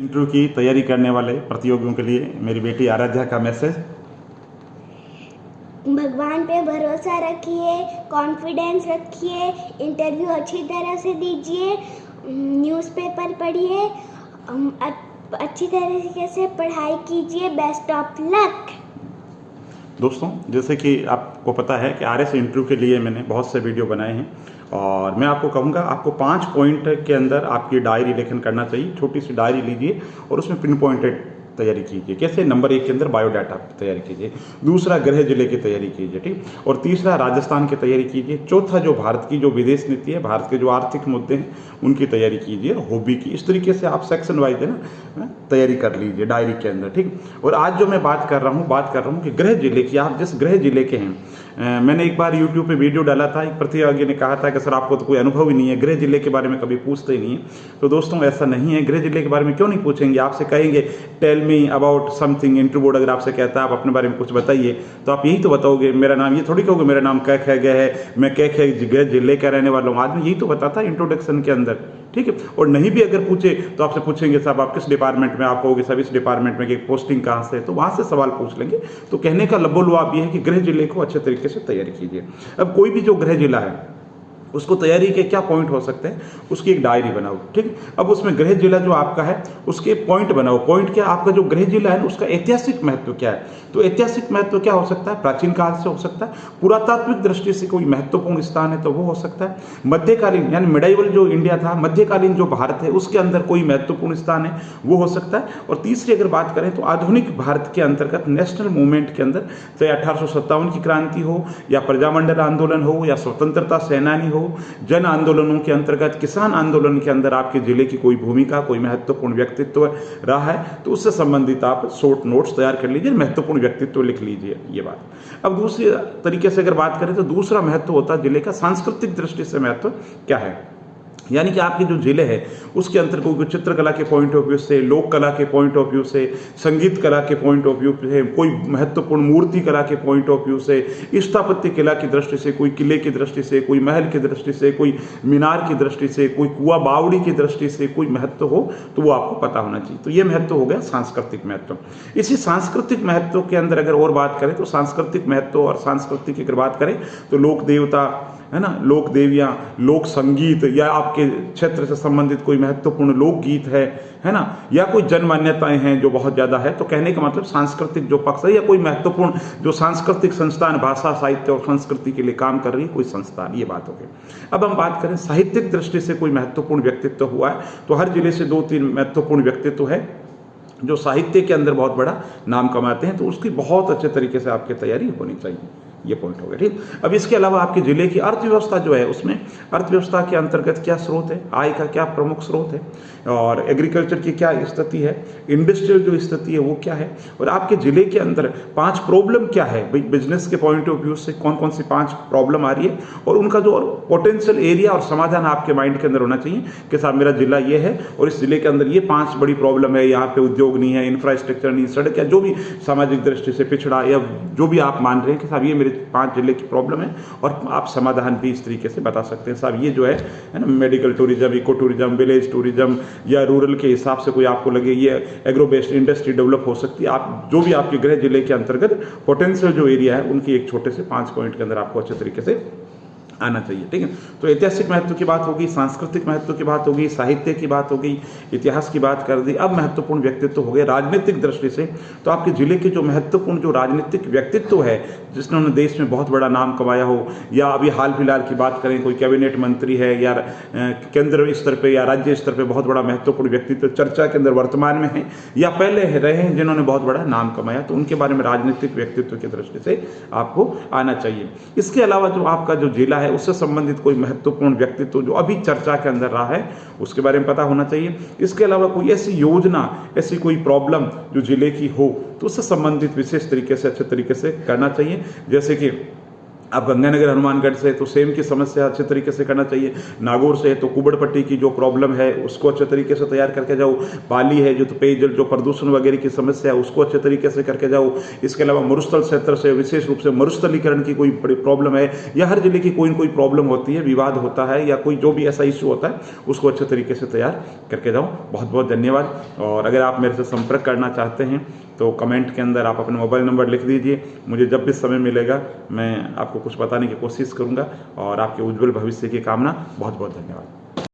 Interview की तैयारी करने वाले प्रतियोगियों के लिए मेरी बेटी आराध्या का मैसेज। भगवान पे भरोसा रखिए, कॉन्फिडेंस रखिए, इंटरव्यू अच्छी तरह से दीजिए, न्यूज़पेपर पढ़िए, अच्छी तरीके से पढ़ाई कीजिए। Best of luck. दोस्तों, जैसे कि आपको पता है कि RS इंटरव्यू के लिए मैंने बहुत से वीडियो बनाए हैं और मैं आपको कहूँगा आपको 5 पॉइंट के अंदर आपकी डायरी लेखन करना चाहिए। छोटी सी डायरी लीजिए और उसमें पिन पॉइंटेड तैयारी कीजिए। कैसे? नंबर 1 के अंदर बायोडाटा तैयारी कीजिए, दूसरा गृह जिले की तैयारी कीजिए, ठीक, और तीसरा राजस्थान की तैयारी कीजिए, चौथा जो भारत की जो विदेश नीति है, भारत के जो आर्थिक मुद्दे हैं उनकी तैयारी कीजिए, हॉबी की। इस तरीके से आप सेक्शन वाइज है ना तैयारी कर लीजिए डायरी के अंदर, ठीक। और आज जो मैं बात कर रहा हूँ कि गृह जिले की, आप जिस गृह जिले के हैं, मैंने एक बार YouTube पे वीडियो डाला था, एक प्रतियोगी ने कहा था कि सर आपको तो कोई अनुभव ही नहीं है, गृह जिले के बारे में कभी पूछते ही नहीं है। तो दोस्तों ऐसा नहीं है, गृह जिले के बारे में क्यों नहीं पूछेंगे? आपसे कहेंगे tell me about something, interview board अगर आपसे कहता है आप अपने बारे में कुछ बताइए, तो आप यही तो बताओगे मेरा नाम, ये थोड़ी कहोगे मेरा नाम कै ख ग है, मैं कै ख गृह जिले का रहने वाला हूँ। आदमी यही तो बताता है इंट्रोडक्शन के अंदर, ठीक है। और नहीं भी अगर पूछे तो आपसे पूछेंगे साहब आप किस डिपार्टमेंट में, आप कहोगे सब इस डिपार्टमेंट में, कि पोस्टिंग कहाँ से है, तो वहाँ से सवाल पूछ लेंगे। तो कहने का लबोलुआब ये है कि गृह जिले को अच्छे तरीके से तैयारी कीजिए। अब कोई भी जो गृह जिला है उसको तैयारी के क्या पॉइंट हो सकते हैं, उसकी एक डायरी बनाओ, ठीक। अब उसमें गृह जिला जो आपका है उसके पॉइंट बनाओ। पॉइंट क्या? आपका जो गृह जिला है उसका ऐतिहासिक महत्व क्या है? तो ऐतिहासिक महत्व क्या हो सकता है? प्राचीन काल से हो सकता है, पुरातात्विक दृष्टि से कोई महत्वपूर्ण स्थान है तो वो हो सकता है, मध्यकालीन यानी मिडाइवल जो इंडिया था, मध्यकालीन जो भारत है उसके अंदर कोई महत्वपूर्ण स्थान है वो हो सकता है। और तीसरी अगर बात करें तो आधुनिक भारत के अंतर्गत नेशनल मूवमेंट के अंदर, चाहे 1857 की क्रांति हो या प्रजामंडल आंदोलन हो या स्वतंत्रता सेनानी हो, जन आंदोलनों के अंतर्गत, किसान आंदोलन के अंदर आपके जिले की कोई भूमिका, कोई महत्वपूर्ण व्यक्तित्व रहा है तो उससे संबंधित आप शॉर्ट नोट्स तैयार कर लीजिए, महत्वपूर्ण व्यक्तित्व लिख लीजिए, ये बात। अब दूसरी तरीके से अगर बात करें तो दूसरा महत्व होता है जिले का सांस्कृतिक दृष्टि से महत्व क्या है, यानी कि आपके जो जिले है उसके अंतर्गत कोई चित्रकला के पॉइंट ऑफ व्यू से, लोक कला के पॉइंट ऑफ व्यू से, संगीत कला के पॉइंट ऑफ व्यू से, कोई महत्वपूर्ण मूर्ति कला के पॉइंट ऑफ व्यू से, स्थापत्य कला की दृष्टि से, कोई किले की दृष्टि से, कोई महल की दृष्टि से, कोई मीनार की दृष्टि से, कोई कुआ बावड़ी की दृष्टि से कोई महत्व हो तो वो आपको पता होना चाहिए। तो ये महत्व हो गया सांस्कृतिक महत्व। इसी सांस्कृतिक महत्व के अंदर अगर और बात करें तो सांस्कृतिक महत्व और सांस्कृतिक की अगर बात करें तो लोक देवता है ना, लोक देवियाँ, लोक संगीत, या आपके क्षेत्र से संबंधित कोई महत्वपूर्ण लोकगीत है ना, या कोई जन मान्यताएं हैं जो बहुत ज़्यादा है, तो कहने का मतलब सांस्कृतिक जो पक्ष है या कोई महत्वपूर्ण जो सांस्कृतिक संस्थान भाषा साहित्य और संस्कृति के लिए काम कर रही है कोई संस्थान, ये बात हो गई। अब हम बात करें साहित्यिक दृष्टि से कोई महत्वपूर्ण व्यक्तित्व हुआ है तो हर जिले से 2-3 महत्वपूर्ण व्यक्तित्व है जो साहित्य के अंदर बहुत बड़ा नाम कमाते हैं, तो उसकी बहुत अच्छे तरीके से आपकी तैयारी होनी चाहिए। ये पॉइंट हो गया, ठीक। अब इसके अलावा आपके जिले की अर्थव्यवस्था जो है उसमें अर्थव्यवस्था के अंतर्गत क्या स्रोत है, आय का क्या प्रमुख स्रोत है, और एग्रीकल्चर की क्या स्थिति है, इंडस्ट्रियल जो स्थिति है वो क्या है, और आपके जिले के अंदर 5 प्रॉब्लम क्या है, भाई बिजनेस के पॉइंट ऑफ व्यू से कौन कौन सी 5 प्रॉब्लम आ रही है, और उनका जो पोटेंशियल एरिया और समाधान आपके माइंड के अंदर होना चाहिए कि साहब मेरा जिला ये है और इस जिले के अंदर ये 5 बड़ी प्रॉब्लम है, यहाँ पे उद्योग नहीं है, इंफ्रास्ट्रक्चर नहीं, सड़क, या जो भी सामाजिक दृष्टि से पिछड़ा या जो भी आप मान रहे हैं कि साहब ये मेरे 5 जिले की प्रॉब्लम है, और आप समाधान भी इस तरीके से बता सकते हैं। साहब ये जो है ना, medical tourism, eco tourism, village tourism, या रूरल के हिसाब से कोई आपको लगे ये एग्रो बेस्ड इंडस्ट्री डेवलप हो सकती है। आप जो भी आपके गृह जिले के अंतर्गत पोटेंशियल जो एरिया है उनकी एक छोटे से 5 पॉइंट के अंदर आपको अच्छे तरीके से आना चाहिए, ठीक है। तो ऐतिहासिक महत्व की बात होगी, सांस्कृतिक महत्व की बात होगी, साहित्य की बात होगी, इतिहास की बात कर दी। अब महत्वपूर्ण व्यक्तित्व हो गए राजनीतिक दृष्टि से, तो आपके जिले के जो महत्वपूर्ण जो राजनीतिक व्यक्तित्व है जिन्होंने देश में बहुत बड़ा नाम कमाया हो, या अभी हाल फिलहाल की बात करें कोई कैबिनेट मंत्री है या केंद्र स्तर पर या राज्य स्तर पर बहुत बड़ा महत्वपूर्ण व्यक्तित्व चर्चा के अंदर वर्तमान में है या पहले रहे हैं जिन्होंने बहुत बड़ा नाम कमाया, तो उनके बारे में राजनीतिक व्यक्तित्व की दृष्टि से आपको आना चाहिए। इसके अलावा जो आपका जो जिला है उससे संबंधित कोई महत्वपूर्ण व्यक्तित्व जो अभी चर्चा के अंदर रहा है उसके बारे में पता होना चाहिए। इसके अलावा कोई ऐसी योजना, ऐसी कोई प्रॉब्लम जो जिले की हो तो उससे संबंधित विशेष तरीके से अच्छे तरीके से करना चाहिए। जैसे कि आप गंगानगर हनुमानगढ़ से तो सेम की समस्या अच्छे तरीके से करना चाहिए। नागौर से तो कुबड़पट्टी की जो प्रॉब्लम है उसको अच्छे तरीके से तैयार करके जाओ। पाली है जो तो पेयजल जो प्रदूषण वगैरह की समस्या है उसको अच्छे तरीके से करके जाओ। इसके अलावा मरुस्थल क्षेत्र से विशेष रूप से मरुस्थलीकरण की कोई बड़ी प्रॉब्लम है या हर जिले की कोई न कोई प्रॉब्लम होती है, विवाद होता है या कोई जो भी ऐसा इशू होता है उसको अच्छे तरीके से तैयार करके जाओ। बहुत बहुत धन्यवाद। और अगर आप मेरे से संपर्क करना चाहते हैं तो कमेंट के अंदर आप अपने मोबाइल नंबर लिख दीजिए। मुझे जब भी समय मिलेगा मैं आपको कुछ बताने की कोशिश करूंगा और आपके उज्जवल भविष्य की कामना। बहुत बहुत धन्यवाद।